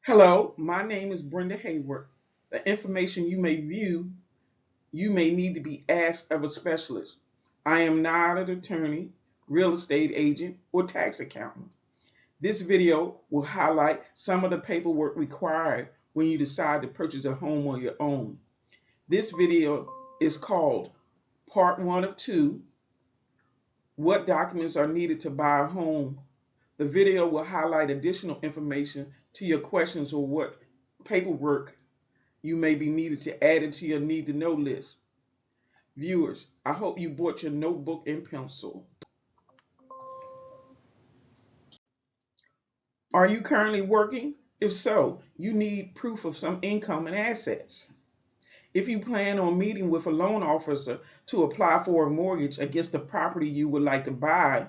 Hello, my name is Brenda Heyward. The information you may view, you may need to be asked of a specialist. I am not an attorney, real estate agent, or tax accountant. This video will highlight some of the paperwork required when you decide to purchase a home on your own. This video is called Part 1 of 2, What Documents Are Needed to Buy a Home. The video will highlight additional information to your questions or what paperwork you may be needed to add it to your need to know list. Viewers, I hope you brought your notebook and pencil. Are you currently working? If so, you need proof of some income and assets. If you plan on meeting with a loan officer to apply for a mortgage against the property you would like to buy,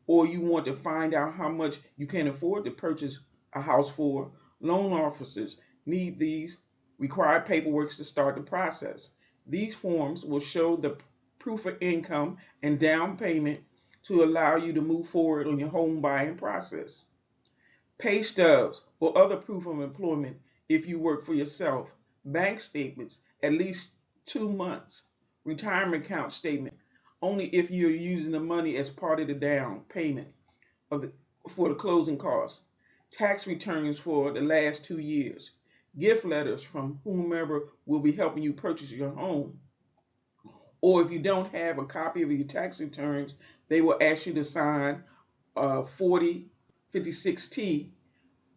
or you want to find out how much you can afford to purchase a house for, loan officers need these required paperwork to start the process. These forms will show the proof of income and down payment to allow you to move forward on your home buying process. Pay stubs or other proof of employment if you work for yourself, bank statements at least 2 months, retirement account statement only if you're using the money as part of the down payment for the closing costs, tax returns for the last 2 years, gift letters from whomever will be helping you purchase your home. Or if you don't have a copy of your tax returns, they will ask you to sign 4056T,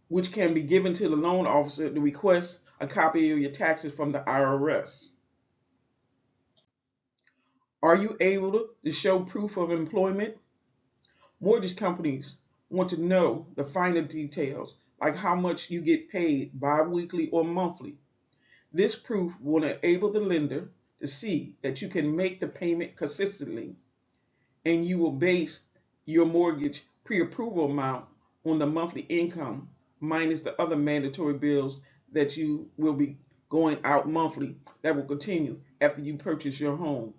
which can be given to the loan officer to request a copy of your taxes from the IRS. Are you able to show proof of employment? Mortgage companies want to know the finer details, like how much you get paid bi-weekly or monthly. This proof will enable the lender to see that you can make the payment consistently, and you will base your mortgage pre-approval amount on the monthly income minus the other mandatory bills that you will be going out monthly that will continue after you purchase your home.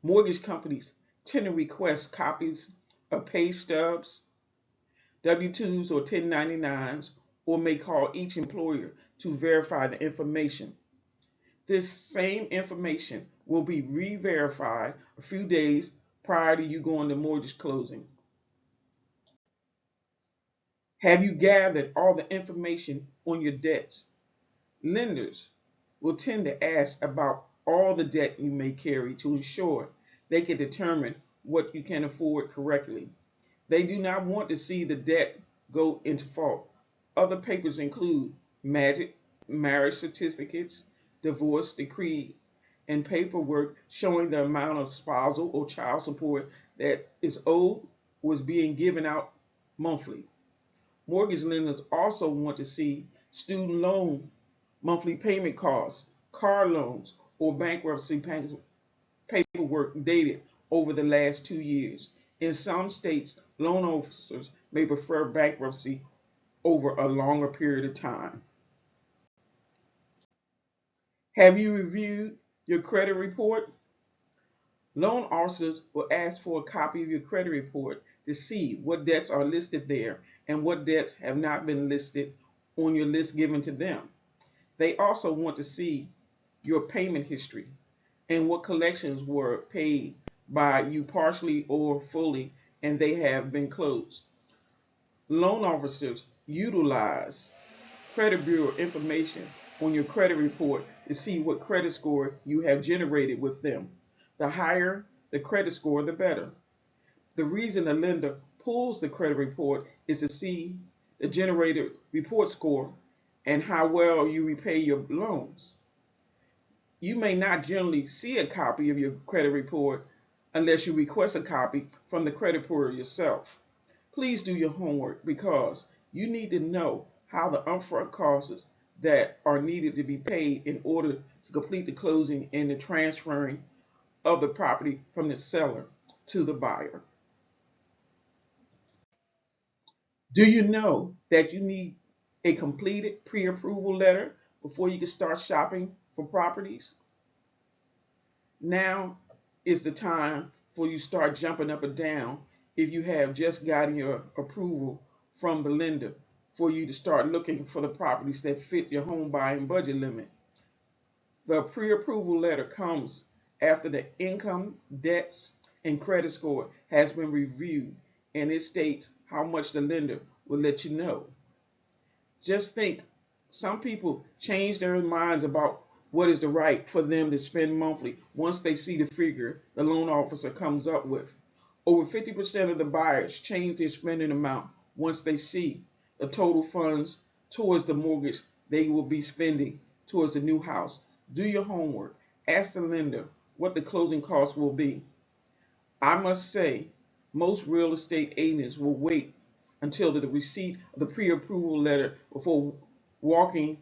Mortgage companies tend to request copies of pay stubs, W-2s or 1099s, or may call each employer to verify the information. This same information will be re-verified a few days prior to you going to mortgage closing. Have you gathered all the information on your debts? Lenders will tend to ask about all the debt you may carry to ensure they can determine what you can afford correctly. They do not want to see the debt go into fault. Other papers include marriage certificates, divorce decree, and paperwork showing the amount of spousal or child support that is owed or is being given out monthly. Mortgage lenders also want to see student loan monthly payment costs, car loans, or bankruptcy paperwork dated over the last 2 years. In some states, loan officers may prefer bankruptcy over a longer period of time. Have you reviewed your credit report? Loan officers will ask for a copy of your credit report to see what debts are listed there and what debts have not been listed on your list given to them. They also want to see your payment history and what collections were paid by you partially or fully and they have been closed. Loan officers utilize credit bureau information on your credit report to see what credit score you have generated with them. The higher the credit score, the better. The reason the lender pulls the credit report is to see the generated report score and how well you repay your loans. You may not generally see a copy of your credit report unless you request a copy from the credit bureau yourself. Please do your homework because you need to know how the upfront costs that are needed to be paid in order to complete the closing and the transferring of the property from the seller to the buyer. Do you know that you need a completed pre-approval letter before you can start shopping for properties? Now is the time for you to start jumping up and down if you have just gotten your approval from the lender. for you to start looking for the properties that fit your home buying budget limit. The pre-approval letter comes after the income, debts, and credit score has been reviewed, and it states how much the lender will let you know. Just think, some people change their minds about what is the right for them to spend monthly once they see the figure the loan officer comes up with. Over 50% of the buyers change their spending amount once they see the total funds towards the mortgage they will be spending towards the new house. Do your homework. Ask the lender what the closing costs will be. I must say, most real estate agents will wait until the receipt of the pre-approval letter before walking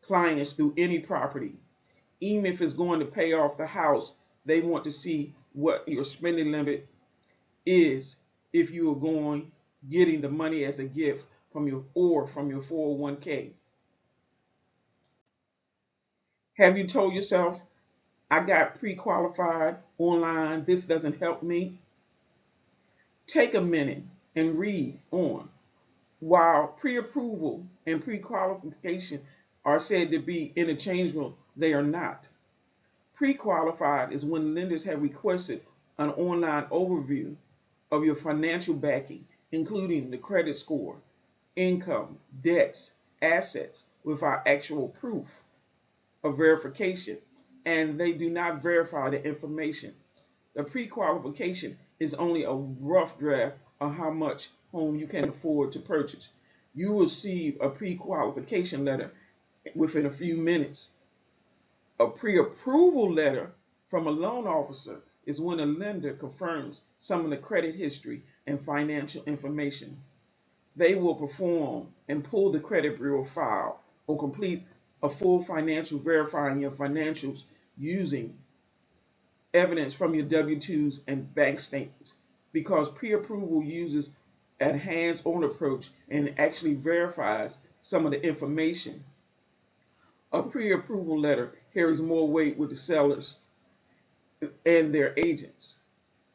clients through any property. Even if it's going to pay off the house, they want to see what your spending limit is if you are going getting the money as a gift from your 401k. Have you told yourself, I got pre-qualified online, this doesn't help me? Take a minute and read on. While pre-approval and pre-qualification are said to be interchangeable, they are not. Pre-qualified is when lenders have requested an online overview of your financial backing, including the credit score, income, debts, assets, without actual proof of verification, and they do not verify the information. The pre-qualification is only a rough draft of how much home you can afford to purchase. You will receive a pre-qualification letter within a few minutes. A pre-approval letter from a loan officer is when a lender confirms some of the credit history and financial information. They will perform and pull the credit bureau file or complete a full financial verifying your financials using evidence from your W-2s and bank statements. Because pre-approval uses a hands-on approach and actually verifies some of the information, a pre-approval letter carries more weight with the sellers and their agents.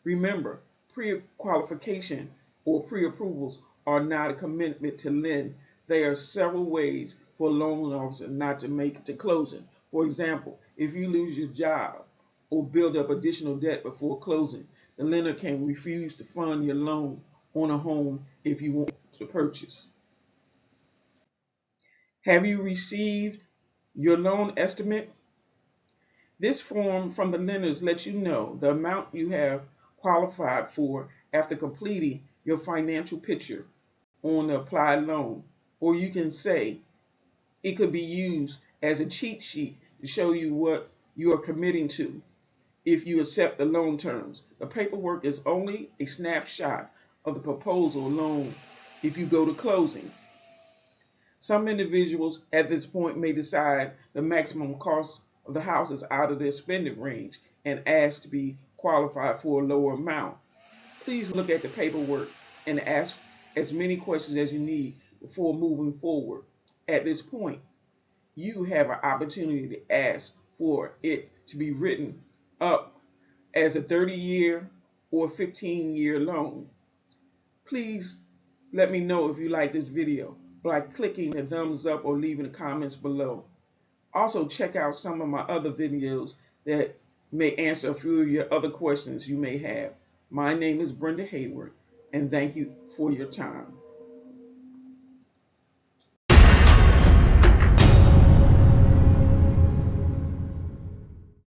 Remember, pre-qualification or pre-approvals are not a commitment to lend. There are several ways for a loan officer not to make it to closing. For example, if you lose your job or build up additional debt before closing, the lender can refuse to fund your loan on a home if you want to purchase. Have you received your loan estimate? This form from the lenders lets you know the amount you have qualified for after completing your financial picture on the applied loan. Or you can say it could be used as a cheat sheet to show you what you are committing to if you accept the loan terms. The paperwork is only a snapshot of the proposal loan if you go to closing. Some individuals at this point may decide the maximum cost of the house is out of their spending range and ask to be qualified for a lower amount. Please look at the paperwork and ask as many questions as you need before moving forward. At this point, you have an opportunity to ask for it to be written up as a 30-year or 15-year loan. Please let me know if you like this video by clicking the thumbs up or leaving the comments below. Also, check out some of my other videos that may answer a few of your other questions you may have. My name is Brenda Heyward, and thank you for your time.